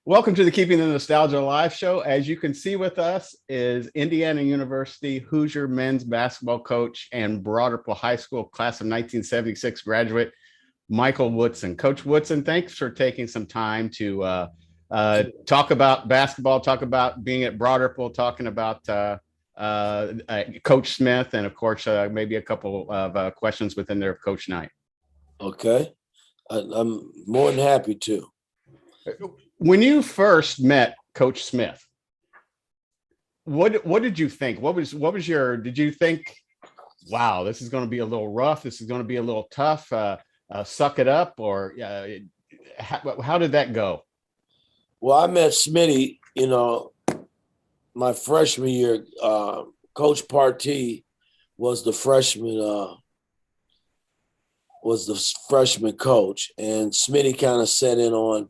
Welcome to the Keeping the Nostalgia Live show. As you can see with us is Indiana University Hoosier men's basketball coach and Broad Ripple High School class of 1976 graduate, Michael Woodson. Coach Woodson, thanks for taking some time to talk about basketball, talk about being at Broad Ripple, talking about Coach Smith, and of course, maybe a couple of questions within there of Coach Knight. Okay. I'm more than happy to. When you first met Coach Smith, what did you think? What was your? Did you think, wow, this is going to be a little rough. This is going to be a little tough. Suck it up, or how did that go? Well, I met Smitty, my freshman year. Coach Partee was the freshman coach, and Smitty kind of set in on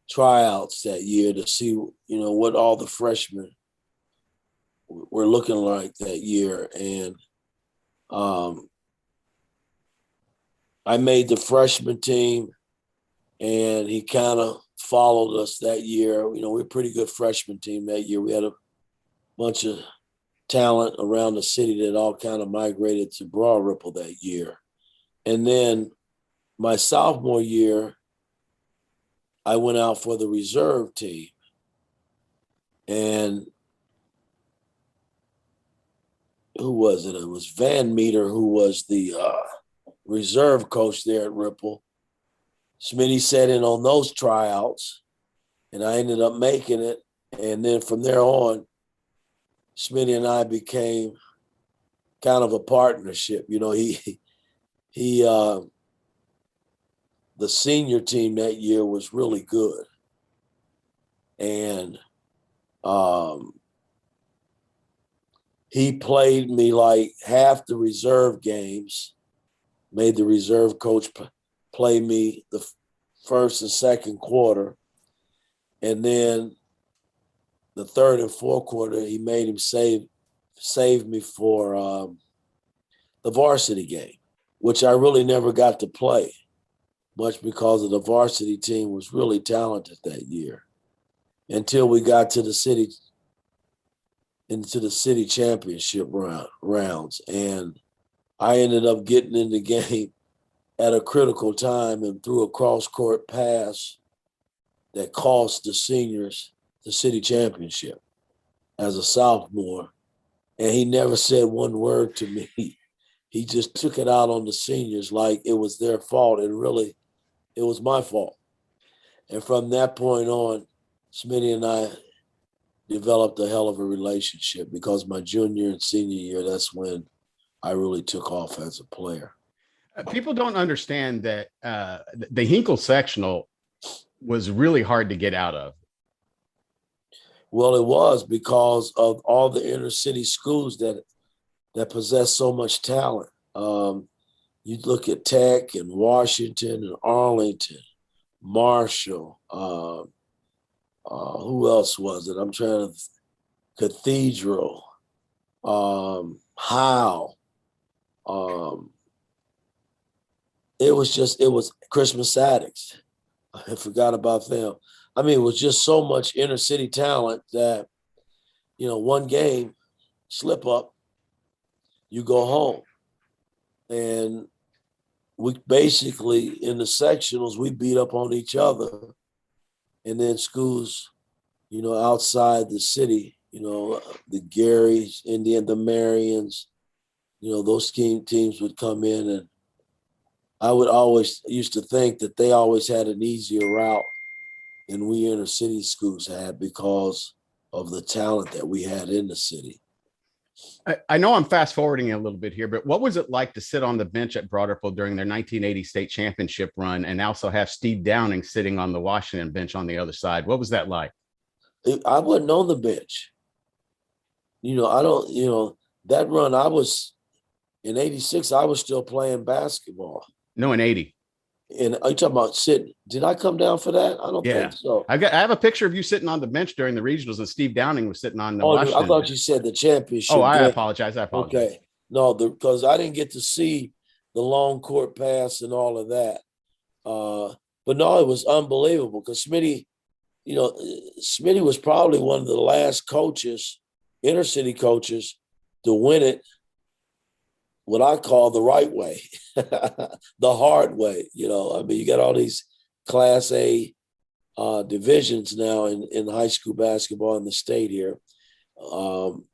tryouts that year to see, what all the freshmen were looking like that year. And I made the freshman team, and he kind of followed us that year. We were a pretty good freshman team that year. We had a bunch of talent around the city that all kind of migrated to Broad Ripple that year. And then my sophomore year, I went out for the reserve team, and who was it? It was Van Meter, who was the reserve coach there at Ripple. Smitty set in on those tryouts, and I ended up making it. And then from there on, Smitty and I became kind of a partnership. The senior team that year was really good. And he played me like half the reserve games, made the reserve coach play me the first and second quarter. And then the third and fourth quarter, he made him save me for the varsity game, which I really never got to play, much because of the varsity team was really talented that year, until we got to the city championship rounds. And I ended up getting in the game at a critical time and threw a cross-court pass that cost the seniors the city championship as a sophomore. And he never said one word to me. He just took it out on the seniors like it was their fault. And really, it was my fault. And from that point on, Smitty and I developed a hell of a relationship, because my junior and senior year, that's when I really took off as a player. People don't understand that the Hinkle sectional was really hard to get out of. Well, it was because of all the inner city schools that possess so much talent. You look at Tech and Washington and Arlington, Marshall. Who else was it? I'm trying to. Cathedral, Howe. It was Christmas Addicts. I forgot about them. I mean, it was just so much inner city talent that, one game, slip up, you go home. And we basically, in the sectionals, we beat up on each other. And then schools, outside the city, the Garys, Indiana, the Marions, those teams would come in, and I would always used to think that they always had an easier route than we inner city schools had, because of the talent that we had in the city. I know I'm fast forwarding a little bit here, but what was it like to sit on the bench at Broad Ripple during their 1980 state championship run, and also have Steve Downing sitting on the Washington bench on the other side? What was that like? I wasn't on the bench. That run, I was in 86, I was still playing basketball. No, in 80. And are you talking about sitting? Did I come down for that? I don't think so. I have a picture of you sitting on the bench during the regionals, and Steve Downing was sitting on the Washington. I thought you said the championship. Oh, I apologize. Okay. No, because I didn't get to see the long court pass and all of that. But no, it was unbelievable, because Smitty you know, Smitty was probably one of the last coaches, inner city coaches, to win it what I call the right way, the hard way. You know, I mean, you got all these Class A divisions now in high school basketball in the state here. Um,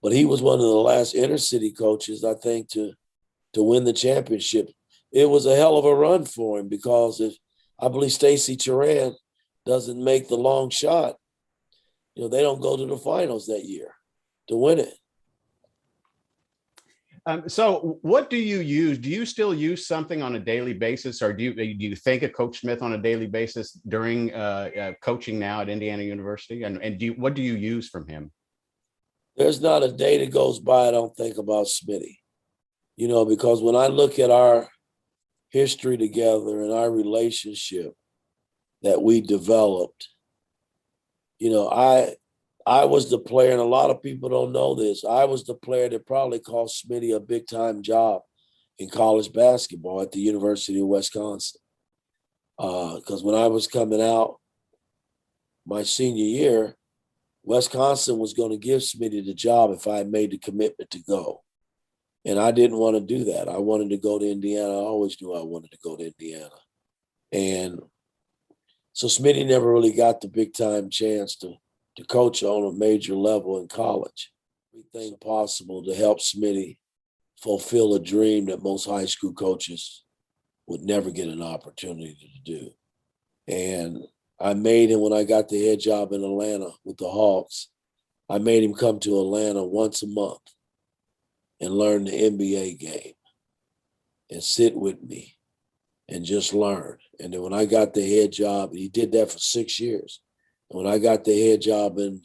but he was one of the last inner city coaches, I think, to win the championship. It was a hell of a run for him because if I believe Stacy Turan doesn't make the long shot, you know, they don't go to the finals that year to win it. So what do you use? Do you still use something on a daily basis, or do you think of Coach Smith on a daily basis during coaching now at Indiana University? And what do you use from him? There's not a day that goes by I don't think about Smitty, you know, because when I look at our history together and our relationship that we developed, you know, I was the player, and a lot of people don't know this. I was the player that probably cost Smitty a big time job in college basketball at the University of Wisconsin. Because when I was coming out my senior year, Wisconsin was going to give Smitty the job if I had made the commitment to go. And I didn't want to do that. I wanted to go to Indiana. I always knew I wanted to go to Indiana. And so Smitty never really got the big time chance to coach on a major level in college. Everything possible to help Smitty fulfill a dream that most high school coaches would never get an opportunity to do. And I made him, when I got the head job in Atlanta with the Hawks, I made him come to Atlanta once a month and learn the NBA game and sit with me and just learn. And then when I got the head job, he did that for 6 years. And when I got the head job in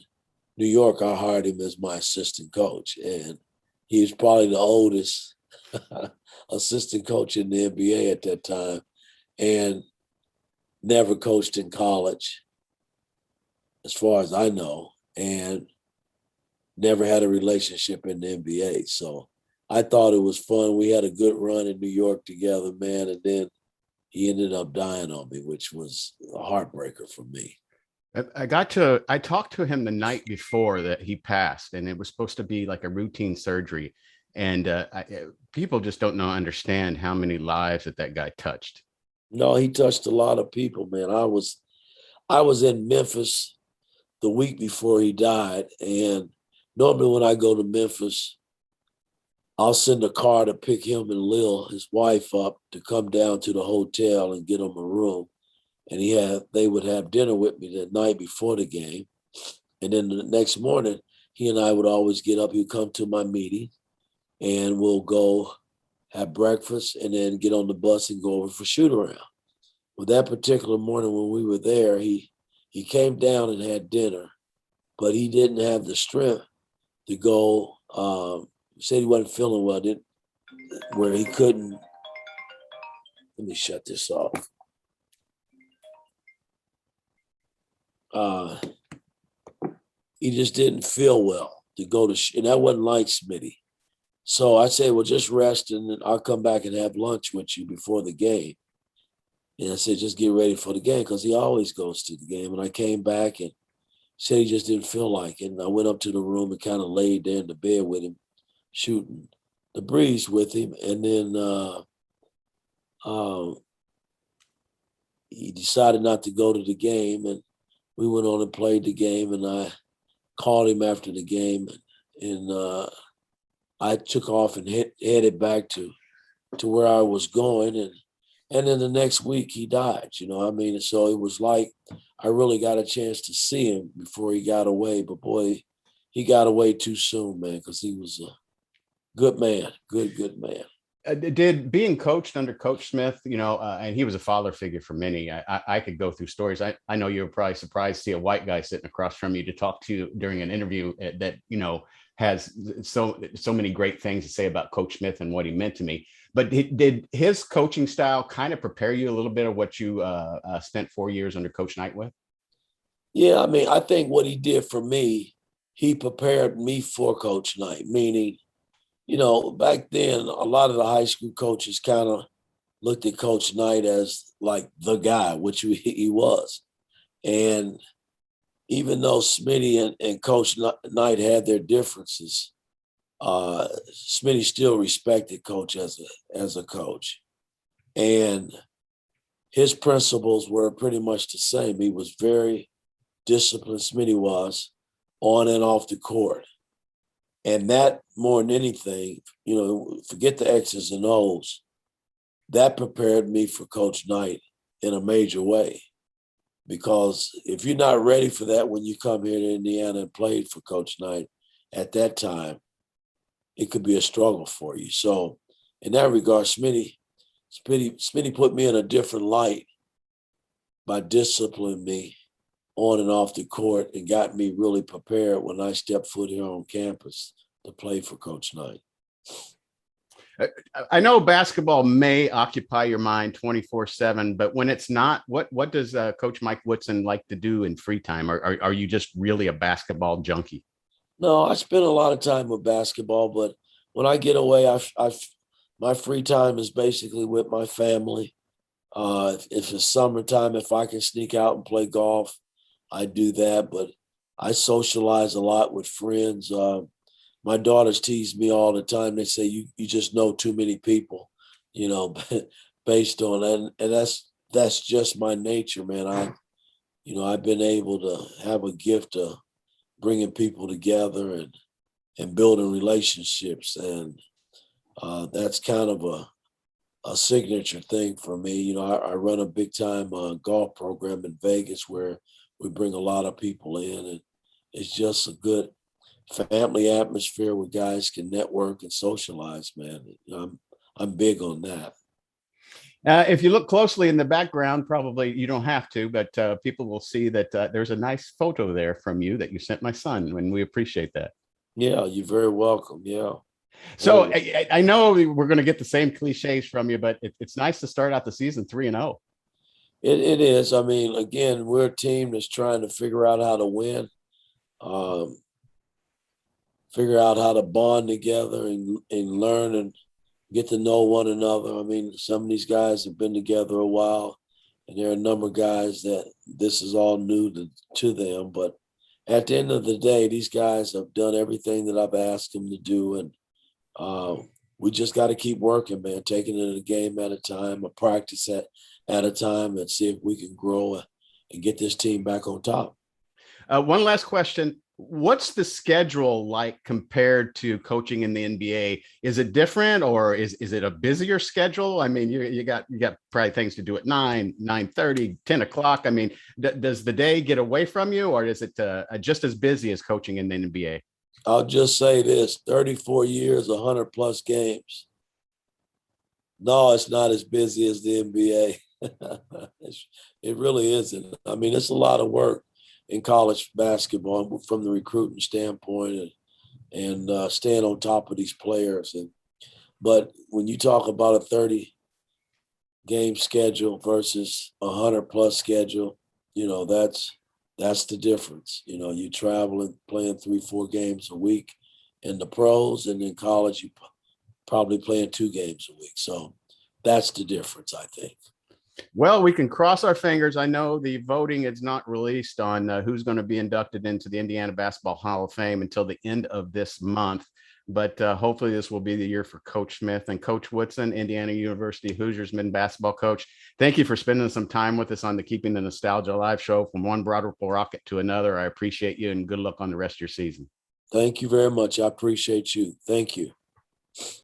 New York, I hired him as my assistant coach. And he was probably the oldest assistant coach in the NBA at that time, and never coached in college, as far as I know, and never had a relationship in the NBA. So I thought it was fun. We had a good run in New York together, man. And then he ended up dying on me, which was a heartbreaker for me. I talked to him the night before that he passed, and it was supposed to be like a routine surgery. And people just don't understand how many lives that guy touched. No, he touched a lot of people, man. I was in Memphis the week before he died. And normally when I go to Memphis, I'll send a car to pick him and Lil, his wife, up to come down to the hotel and get him a room. And they would have dinner with me the night before the game. And then the next morning, he and I would always get up. He'd come to my meeting and we'll go have breakfast and then get on the bus and go over for shoot around. Well, that particular morning when we were there, he came down and had dinner, but he didn't have the strength to go. He said he wasn't feeling well, where he couldn't. Let me shut this off. He just didn't feel well to go to, and that wasn't like Smitty. So I said, well, just rest and then I'll come back and have lunch with you before the game. And I said, just get ready for the game, because he always goes to the game. And I came back and said he just didn't feel like it. And I went up to the room and kind of laid there in the bed with him, shooting the breeze with him. And then he decided not to go to the game. And we went on and played the game. And I called him after the game. And I took off and headed back to where I was going. And then the next week he died, you know. I mean, so it was like I really got a chance to see him before he got away. But boy, he got away too soon, man, because he was a good man, good man. Did being coached under Coach Smith, and he was a father figure for many. I could go through stories. I know you were probably surprised to see a white guy sitting across from you to talk to during an interview that has so many great things to say about Coach Smith and what he meant to me. But did his coaching style kind of prepare you a little bit of what you spent 4 years under Coach Knight with? Yeah, I mean, I think what he did for me, he prepared me for Coach Knight, meaning, back then, a lot of the high school coaches kind of looked at Coach Knight as like the guy, which he was. And even though Smitty and Coach Knight had their differences, Smitty still respected Coach as a coach, and his principles were pretty much the same. He was very disciplined. Smitty was on and off the court, and that more than anything, forget the X's and O's. That prepared me for Coach Knight in a major way. Because if you're not ready for that when you come here to Indiana and played for Coach Knight at that time, it could be a struggle for you. So in that regard, Smitty put me in a different light by disciplining me on and off the court and got me really prepared when I stepped foot here on campus to play for Coach Knight. I know basketball may occupy your mind 24/7, but when it's not, what does Coach Mike Woodson like to do in free time? Are you just really a basketball junkie? No, I spend a lot of time with basketball, but when I get away, my free time is basically with my family. If it's summertime, if I can sneak out and play golf, I do that. But I socialize a lot with friends. My daughters tease me all the time. They say you just know too many people, based on that. And that's just my nature, man. I've been able to have a gift of bringing people together and building relationships, and that's kind of a signature thing for me. I run a big time golf program in Vegas where we bring a lot of people in, and it's just a good family atmosphere where guys can network and socialize, man. I'm big on that. If you look closely in the background, probably you don't have to, but people will see that there's a nice photo there from you that you sent my son, and we appreciate that. Yeah, you're very welcome. Yeah. So I know we're going to get the same cliches from you, but it's nice to start out the season 3-0. It is. I mean, again, we're a team that's trying to figure out how to win. Figure out how to bond together and learn and get to know one another. I mean, some of these guys have been together a while, and there are a number of guys that this is all new to them. But at the end of the day, these guys have done everything that I've asked them to do, and we just got to keep working, man, taking it a game at a time, a practice at a time, and see if we can grow and get this team back on top. One last question. What's the schedule like compared to coaching in the NBA? Is it different, or is it a busier schedule? I mean, you got probably things to do at 9, 9:30, 10 o'clock. I mean, does the day get away from you, or is it just as busy as coaching in the NBA? I'll just say this: 34 years, 100 plus games. No, it's not as busy as the NBA. It really isn't. I mean, it's a lot of work in college basketball from the recruiting standpoint and staying on top of these players. But when you talk about a 30 game schedule versus a 100 plus schedule, that's the difference. You traveling, playing 3-4 games a week in the pros, and in college you probably playing 2 games a week. So that's the difference, I think. Well, we can cross our fingers. I know the voting is not released on who's going to be inducted into the Indiana Basketball Hall of Fame until the end of this month. But hopefully this will be the year for Coach Smith and Coach Woodson, Indiana University Hoosiers men's basketball coach. Thank you for spending some time with us on the Keeping the Nostalgia Live show, from one Broad Ripple Rocket to another. I appreciate you, and good luck on the rest of your season. Thank you very much. I appreciate you. Thank you.